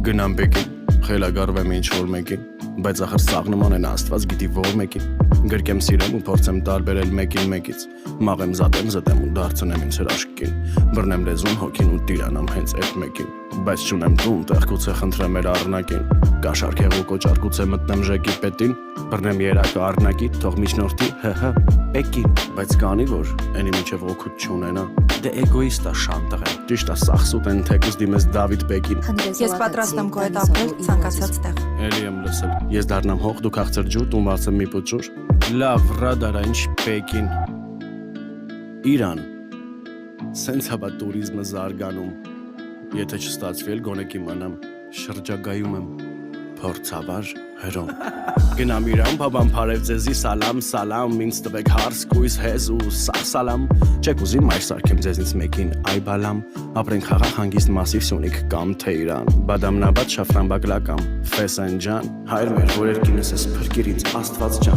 Գնամ Պեկին, խելագարվեմ ինչ-որ մեկին, բայց ախր սաղ նման են Աստված գիտի որ մեկին, գրկեմ սիրեմ ու փորձեմ տարբերել մեկին մեկից, մաղեմ զատեմ ու դարձնեմ ինձ հրաշքին, բռնեմ լեզուն հոգին ու տիրանամ հենց այդ մեկին, բայց չունեմ տուն, տեղ գուցե խնդրեմ էր առնակին, կաշարքեղ ու կոճար գուցե մտնեմ ժեկի պետին, բռնեմ երակը առնակի, թող միջնորդի Պեկին, բայց կանի որ էնի միջև օգուտ չունենա, դե էգոիստ է շանտղ է, ճիշտ է սախսուտ են թեկուզ դիմես Դավիթ Պեկին, Ես պատրաստ եմ քո հետ ապրել ցանկացած տեղ։ էլի եմ լսել, ես դառնամ հող, դու քաղցր ջուր, տուն վարձեմ մի պոտ ջուր, լավ, ռադարա, ինչ Պեկին, Իրան, սենց հաբա տուրիզմը զարգանում, եթե չստացվի էլ գոնե կիմանամ, շրջագայում եմ, փորձավար հրոմ, գնամ Իրան, բաբան փարև ձեզի սալամ, ինձ տվեք հարս, կույս, հեզ ու սալամ, չեք ուզի մայր սարքեմ ձեզնից մեկին, այ բալամ, ապրենք խաղաղ հանգիստ մասիվ Սյունիք կամ Թեհրան, բադամնաբադ շաֆրան բակլակամ, ֆեսեն ջան, հայր մեր, որ երկինս ես փրկիր ինձ Աստված ջան